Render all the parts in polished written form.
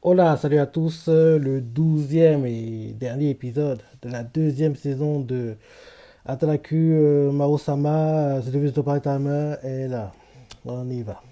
Hola, salut à tous. Le 12e et dernier épisode de la deuxième saison de Ataraku Mao-sama, The Devil Timer est là. On y va.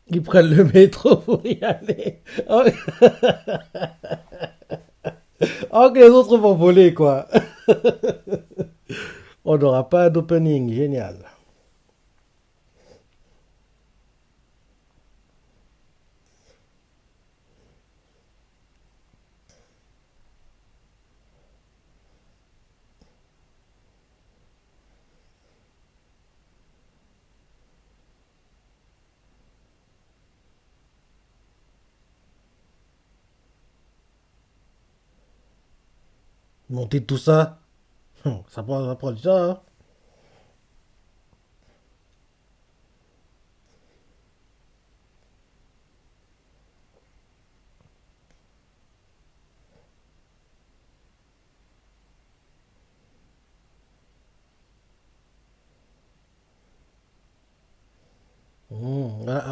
Ils prennent le métro pour y aller. Oh, oh, que les autres vont voler, quoi. On n'aura pas d'opening. Génial. Monter tout ça, ça prend du temps, hein.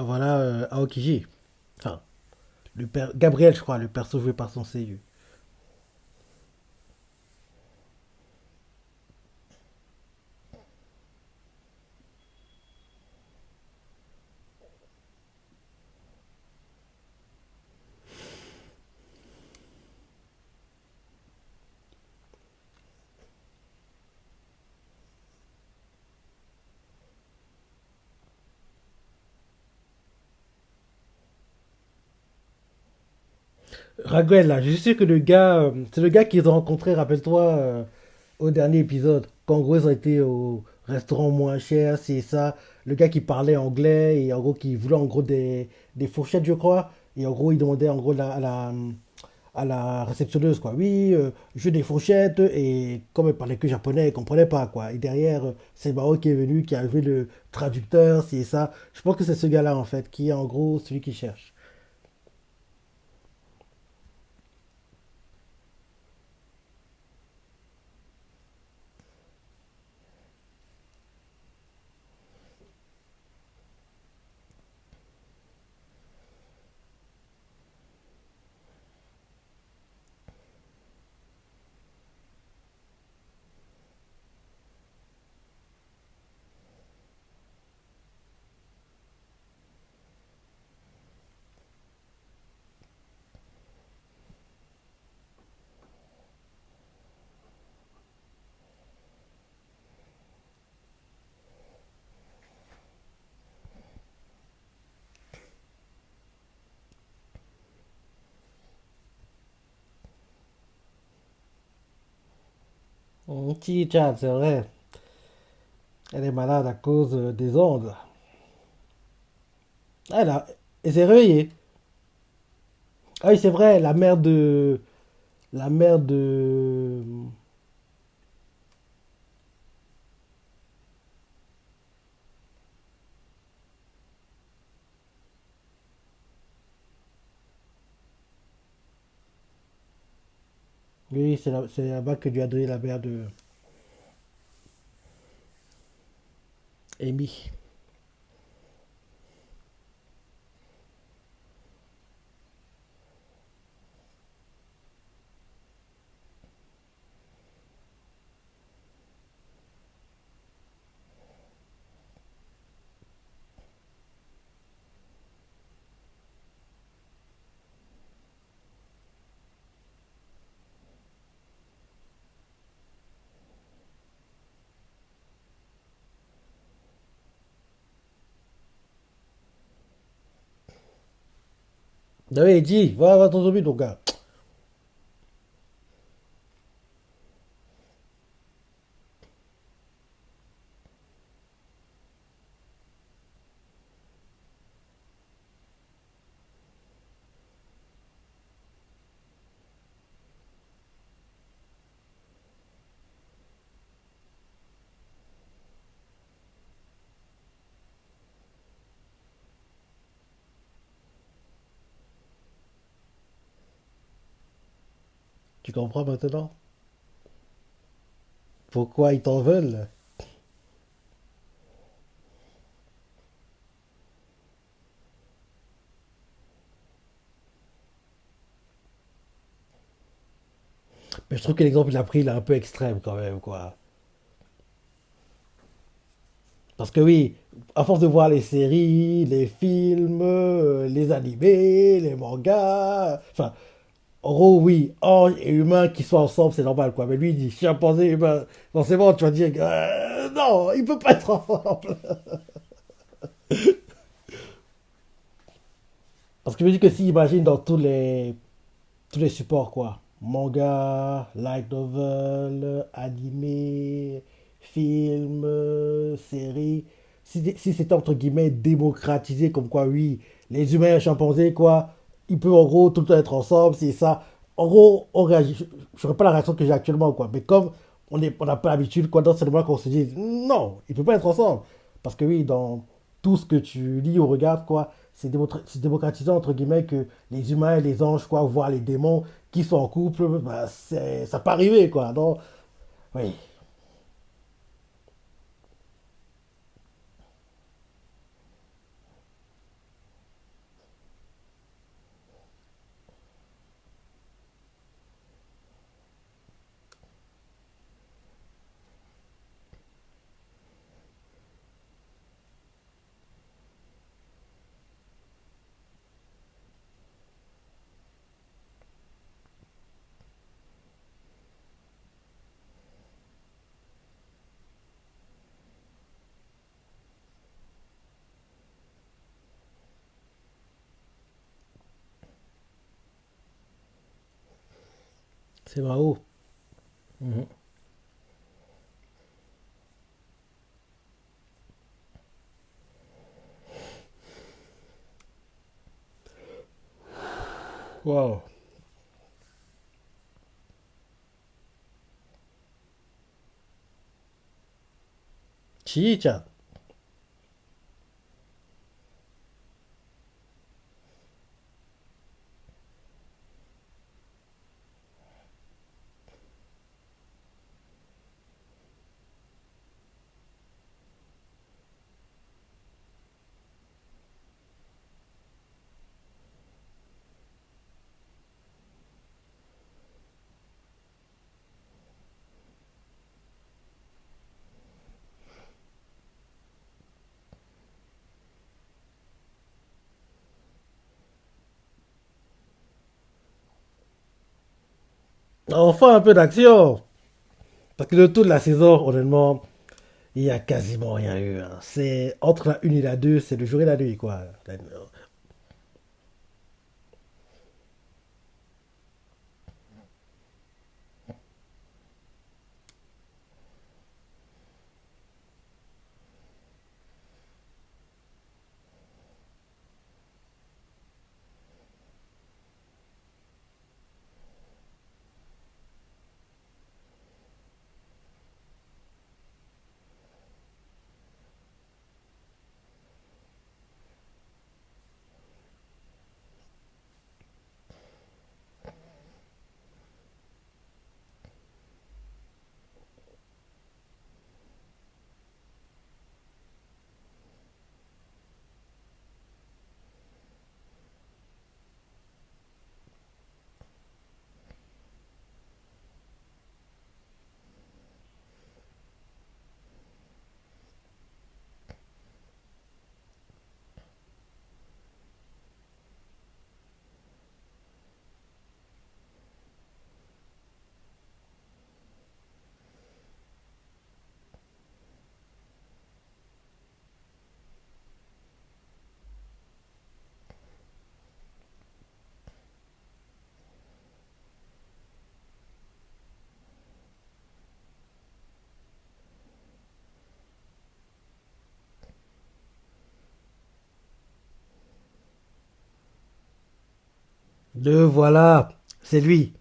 Voilà Aokiji. Enfin, Gabriel, je crois, le perso joué par son seiyuu. Raguel, là, je suis sûr que le gars, c'est le gars qu'ils ont rencontré, rappelle-toi, au dernier épisode. Qu'en gros, ils ont été au restaurant moins cher, c'est ça. Le gars qui parlait anglais et en gros, qui voulait en gros des fourchettes, je crois. Et en gros, il demandait en gros à la réceptionneuse, quoi. Oui, je veux des fourchettes. Et comme elle parlait que japonais, elle comprenait pas, quoi. Et derrière, c'est Mao qui est venu, qui a joué le traducteur, c'est ça. Je pense que c'est ce gars-là, en fait, qui est en gros celui qui cherche. Petit chat, c'est vrai. Elle est malade à cause des ondes. Elle a... Elle s'est réveillée. Ah oui, c'est vrai, la mère de... La mère de... Oui, c'est là-bas que lui a donné la mère de Amy. Oui, dis, va ton zombie, ton gars. Tu comprends maintenant pourquoi ils t'en veulent? Mais je trouve que l'exemple qu'il a pris, il est un peu extrême quand même, quoi. Parce que oui, à force de voir les séries, les films, les animés, les mangas, enfin, en gros, oui, ange et humain qui sont ensemble, c'est normal, quoi. Mais lui, il dit chimpanzé, humain. Forcément, tu vas dire, non, il peut pas être ensemble. Parce que je me dis que s'il imagine dans tous les supports, quoi. Manga, light novel, animé, film, série. Si c'était entre guillemets démocratisé, comme quoi, oui, les humains et les chimpanzés, quoi, ils peuvent en gros tout le temps être ensemble, c'est ça. En gros, on réagit. Je n'aurais pas la réaction que j'ai actuellement, quoi. Mais comme on n'a pas l'habitude, quoi, dans ce moment qu'on se dit, non, ils ne peuvent pas être ensemble. Parce que oui, dans tout ce que tu lis ou regardes, quoi, c'est démocratisant, entre guillemets, que les humains et les anges, quoi, voire les démons qui sont en couple, bah, ça peut arriver, quoi. Non, oui, c'est Mao. Mhm. Wow. Chicha. Enfin un peu d'action. Parce que le tour de la saison, honnêtement, il y a quasiment rien eu, hein. C'est entre la 1 et la 2, c'est le jour et la nuit, quoi. Le voilà, c'est lui.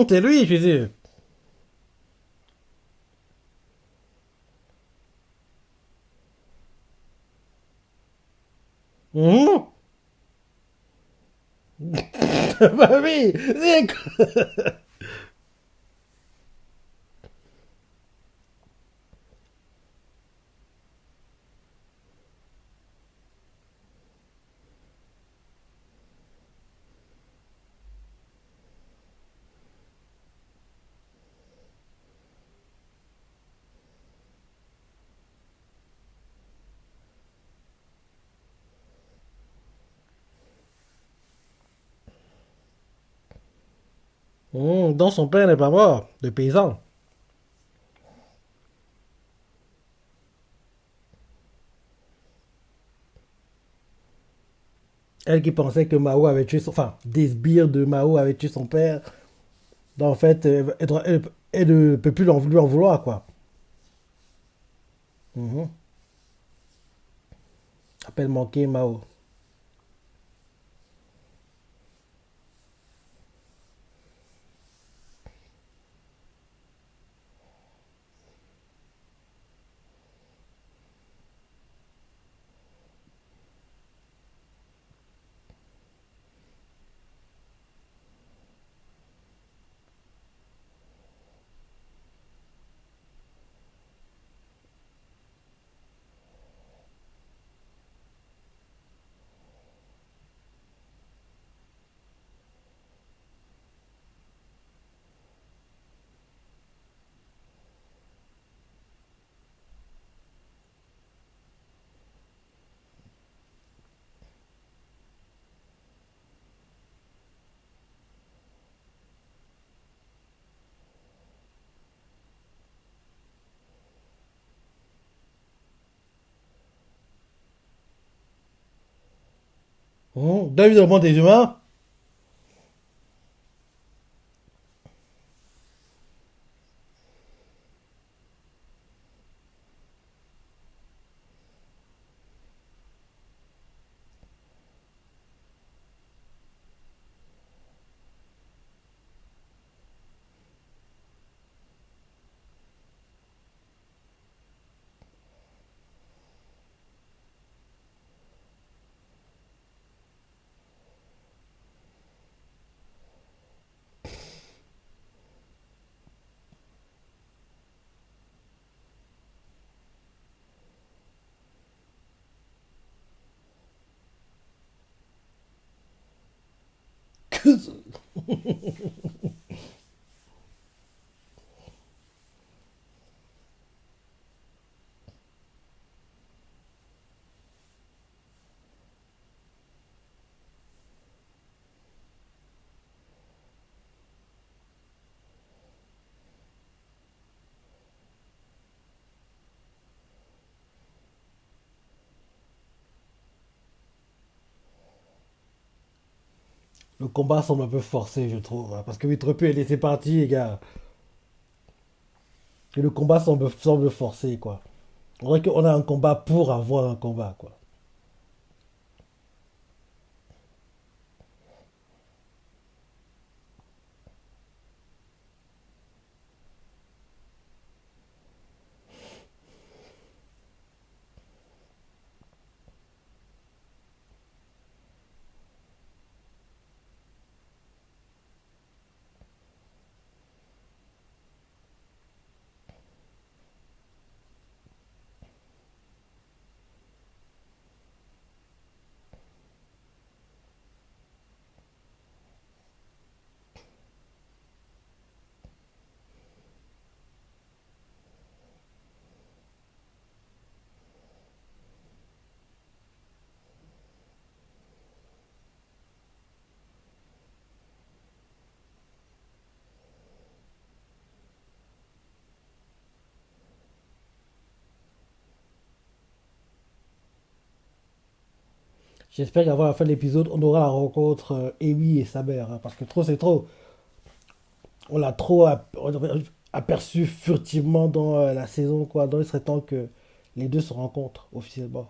C'est lui, je suis sûr. Mhm. Bah oui, c'est... dont son père n'est pas mort, de paysan. Elle qui pensait que Mao avait tué son... Enfin, des sbires de Mao avaient tué son père. Donc, en fait, elle ne peut plus lui en vouloir, quoi. Mhm. Appel manqué, Mao. Dans l'évidemment des humains. Le combat semble un peu forcé, je trouve, hein. Parce que oui, pu laisser partir, les gars. Et le combat semble forcé, quoi. On dirait qu'on a un combat pour avoir un combat, quoi. J'espère qu'avant la fin de l'épisode, on aura la rencontre Amy et sa mère, hein, parce que trop, c'est trop. On l'a trop aperçu furtivement dans la saison, quoi. Donc il serait temps que les deux se rencontrent officiellement.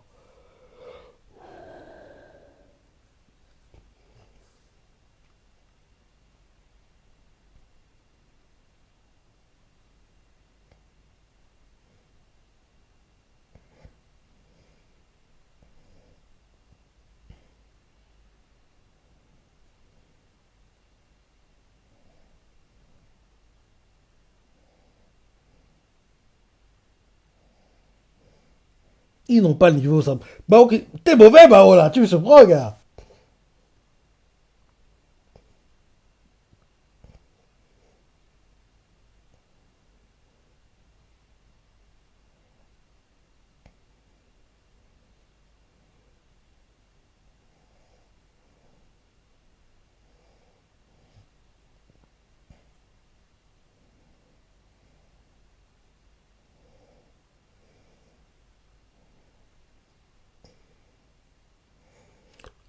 Ils n'ont pas le niveau, ça. Bah, ok, t'es mauvais, bah, oh là, tu me surprends, gars.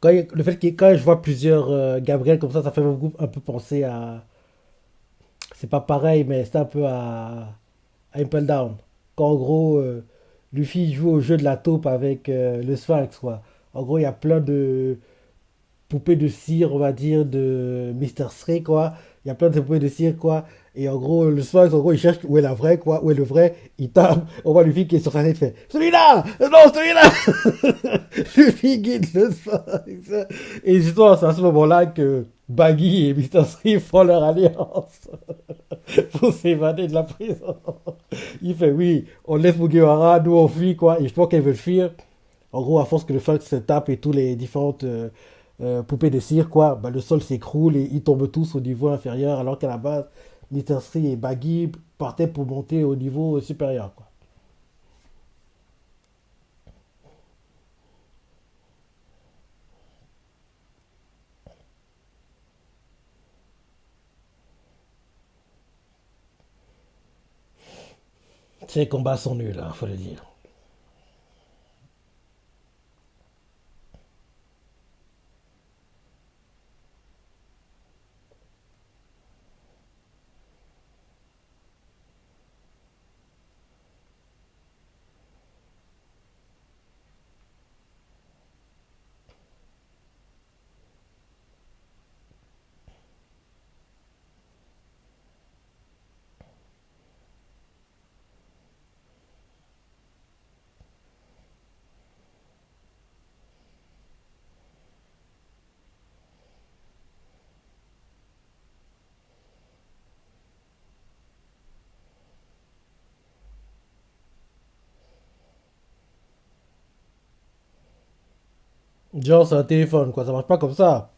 Le fait que quand je vois plusieurs Gabriel comme ça fait beaucoup, un peu penser à. C'est pas pareil, mais c'est un peu à Impel Down. Quand en gros, Luffy joue au jeu de la taupe avec le Sphinx, quoi. En gros, il y a plein de poupées de cire, on va dire, de Mister Stray, quoi. Il y a plein de poupées de cire, quoi. Et en gros, le Sphinx, en gros, il cherche où est la vraie, quoi. Où est le vrai. Il tape. On voit Luffy qui est sur sa tête, il fait celui-là. Non, celui-là. Luffy guide le Sphinx. Et justement, c'est à ce moment-là que Baggy et Mister Stray font leur alliance pour s'évader de la prison. Il fait oui, on laisse Mugiwara, nous on fuit, quoi. Et je pense qu'elle veut fuir. En gros, à force que le Fox se tape et tous les différentes poupées de cire, quoi, bah, le sol s'écroule et ils tombent tous au niveau inférieur, alors qu'à la base, Mr. Street et Baggy partaient pour monter au niveau supérieur, quoi. Ces combats sont nuls, hein, faut le dire. Genre, c'est un téléphone, quoi, ça marche pas comme ça.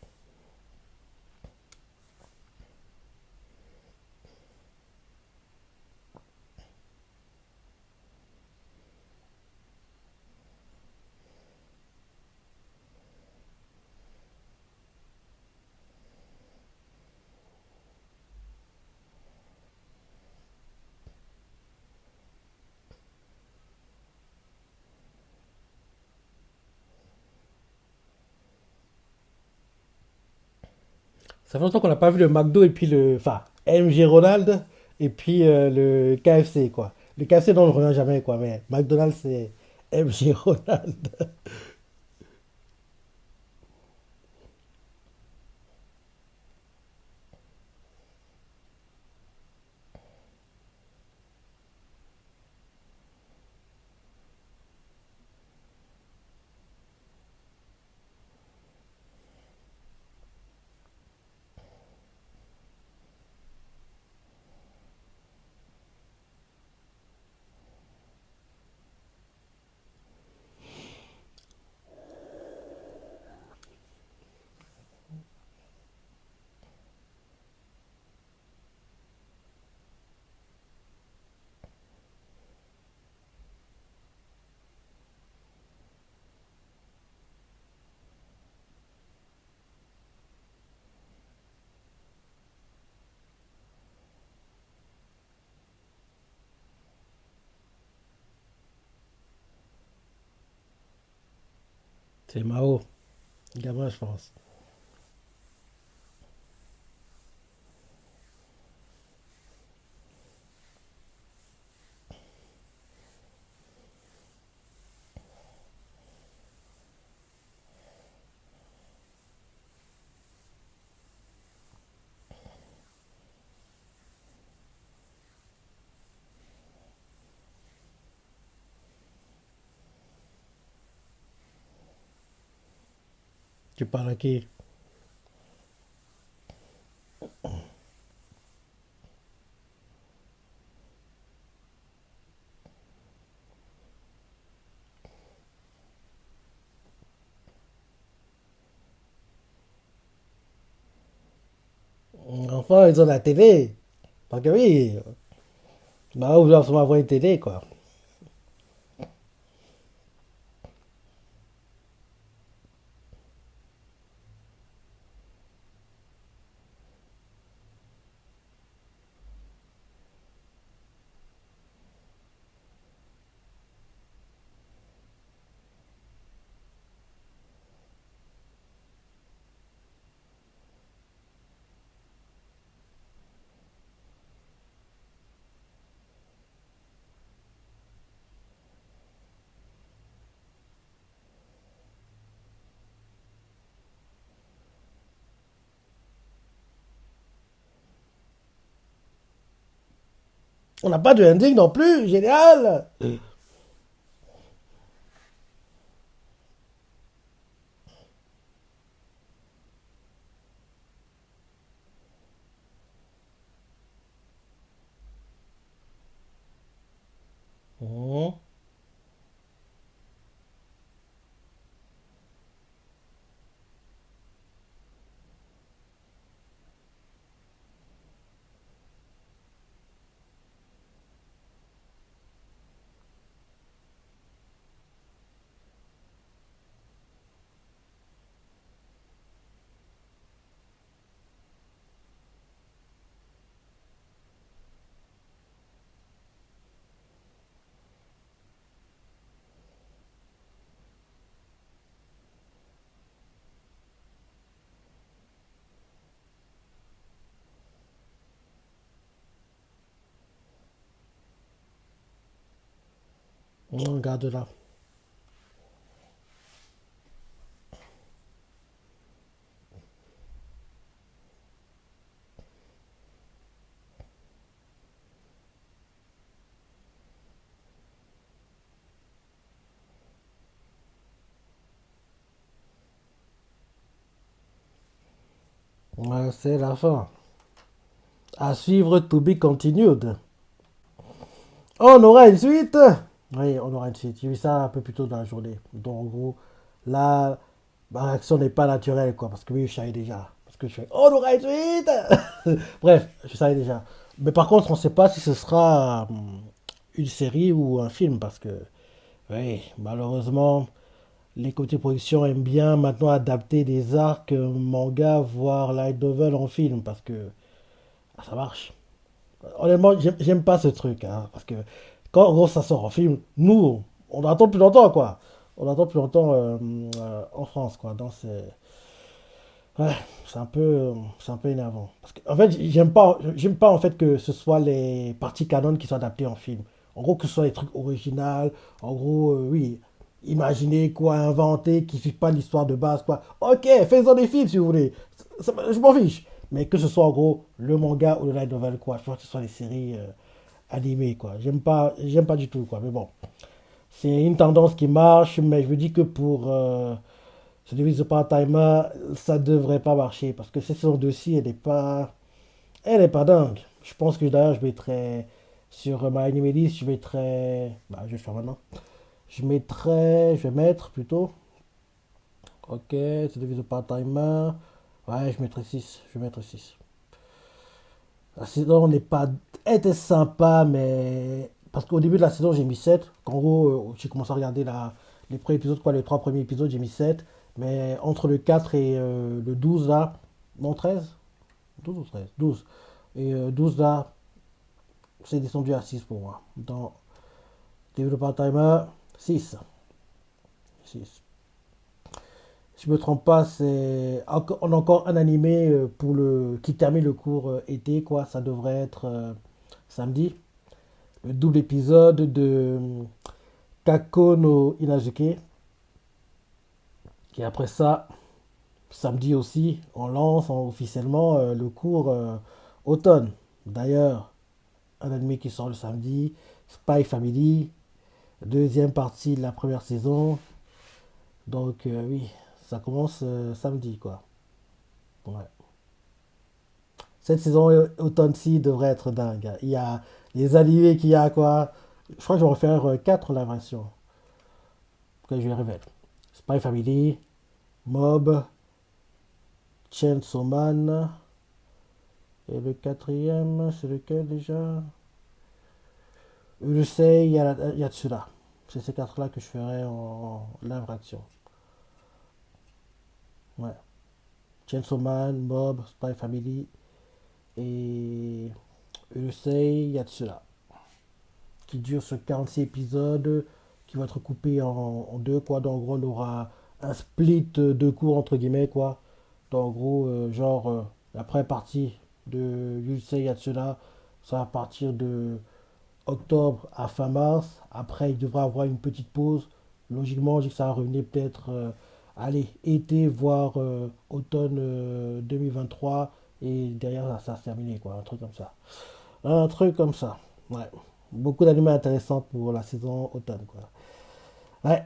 Ça fait longtemps qu'on n'a pas vu le McDo et puis le. Enfin, MG Ronald et puis le KFC, quoi. Le KFC, non, on ne revient jamais, quoi, mais McDonald's, c'est MG Ronald. C'est Mao, gamin, je pense. Tu parles à qui? Enfin, ils ont la télé. Parce que oui, bah, vous doivez avoir une télé, quoi. On n'a pas de ending non plus, génial! Mhm. Regarde là. Ouais, c'est la fin. À suivre, to be continued. On aura une suite. Oui, on aura une suite. J'ai vu ça un peu plus tôt dans la journée. Donc, en gros, là, ma réaction n'est pas naturelle, quoi. Parce que oui, je savais déjà. Parce que je fais, on aura une suite. Bref, je savais déjà. Mais par contre, on ne sait pas si ce sera une série ou un film. Parce que, oui, malheureusement, les côtés production aiment bien maintenant adapter des arcs manga, voire light novel en film. Parce que ça marche. Honnêtement, j'aime pas ce truc, hein, parce que quand en gros, ça sort en film, nous, on attend plus longtemps, quoi. On attend plus longtemps en France, quoi. Donc ouais, c'est un peu énervant. Parce que, en fait, j'aime pas en fait que ce soit les parties canon qui soient adaptées en film. En gros, que ce soit les trucs originaux. En gros, oui, imaginer quoi, inventer, qui ne suivent pas l'histoire de base, quoi. Ok, faisons des films si vous voulez. Je m'en fiche. Mais que ce soit en gros le manga ou le light novel, quoi. Je veux que ce soit les séries animées, quoi. J'aime pas du tout, quoi. Mais bon, c'est une tendance qui marche, mais je me dis que pour The Devil Part-Timer, ça devrait pas marcher parce que cette saison 2-ci, elle est pas dingue. Je pense que d'ailleurs, je mettrais sur My Anime List, je mettrais, bah, je vais le faire maintenant. Je vais mettre plutôt, ok, The Devil Part-Timer, ouais, je mettrais 6 je vais mettre 6. La saison n'est pas, elle était sympa, mais parce qu'au début de la saison, j'ai mis 7. En gros, j'ai commencé à regarder les premiers épisodes, quoi, les trois premiers épisodes, j'ai mis 7. Mais entre le 4 et le 12 là, non 13, 12 ou 13, 12. Et 12 là, c'est descendu à 6 pour moi. Dans Developer Timer, 6. 6. Si je me trompe pas, on a encore un animé pour qui termine le cours été, quoi. Ça devrait être samedi. Le double épisode de Kako no Inazuke. Et après ça, samedi aussi, on lance officiellement le cours automne. D'ailleurs, un anime qui sort le samedi, Spy Family, deuxième partie de la première saison. Donc oui, Ça commence samedi, quoi. Ouais. Cette saison automne-ci devrait être dingue. Il y a les animés qu'il y a, quoi. Je crois que je vais en faire 4 la version que je les révèle. Spy Family, Mob, Chainsaw Man. Et le quatrième, c'est lequel déjà? Je sais, il y a de ceux-là. C'est ces quatre-là que je ferai en live action. Ouais. Chainsaw Man, Mob, Spy Family et je sais, il y a de ceux-là. Qui dure sur 46 épisodes, qui va être coupé en deux, quoi. Donc, en gros, on aura un split de cours, entre guillemets, quoi. Donc, en gros, la première partie de Yusei Yatsura, ça va partir de octobre à fin mars. Après, il devra avoir une petite pause. Logiquement, je dis que ça va revenir peut-être, allez, été, voire automne 2023. Et derrière, ça va se terminer, quoi. Un truc comme ça. Un truc comme ça. Ouais. Beaucoup d'animés intéressants pour la saison automne, quoi. Ouais.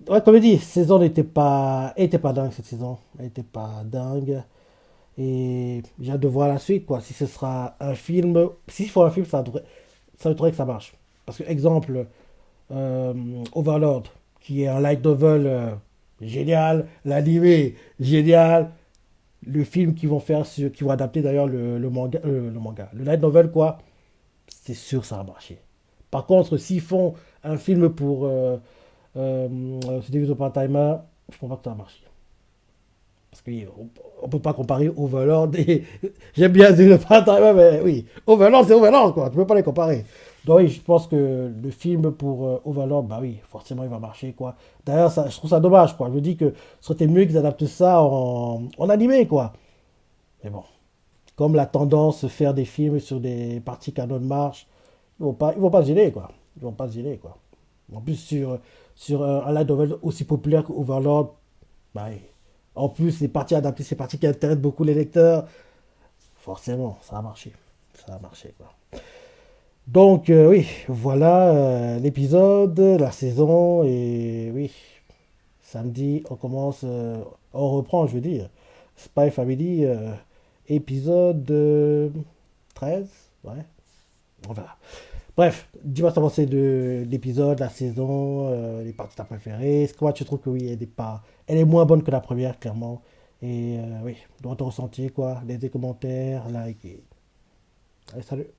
Ouais, comme je dis, saison était pas dingue cette saison. Elle était pas dingue. Et j'ai hâte de voir la suite, quoi. Si ce sera un film, s'il faut un film, ça devrait que ça marche. Parce que, exemple, Overlord, qui est un light novel génial, l'animé génial, le film qu'ils vont faire, qui vont adapter d'ailleurs le manga, le light novel, quoi, c'est sûr que ça va marcher. Par contre, s'ils font un film pour David Oppenheimer, je ne pense pas que ça va marcher. Parce qu'on ne peut pas comparer Overlord et. J'aime bien David Oppenheimer, mais oui, Overlord c'est Overlord, quoi. Tu ne peux pas les comparer. Donc oui, je pense que le film pour Overlord, bah oui, forcément il va marcher, quoi. D'ailleurs, je trouve ça dommage, quoi. Je me dis que ce serait mieux qu'ils adaptent ça en animé, quoi. Mais bon, comme la tendance à faire des films sur des parties canon de marche, ils vont pas se gêner, quoi. Ils vont pas se gêner, quoi. En plus, sur un light novel aussi populaire que Overlord, bah, en plus, les parties adaptées, c'est les parties qui intéressent beaucoup les lecteurs. Forcément, ça a marché. Ça a marché, quoi. Donc, oui, voilà l'épisode, la saison. Et oui, samedi, on commence, on reprend, je veux dire. Spy Family, épisode 13. Ouais, on verra. Bref, dis-moi ce que t'as pensé de l'épisode, la saison, les parties que t'as préférées. Est-ce que moi tu trouves que oui, elle est moins bonne que la première, clairement. Et oui, dans ton ressenti, quoi, laisse des commentaires, like. Allez, salut.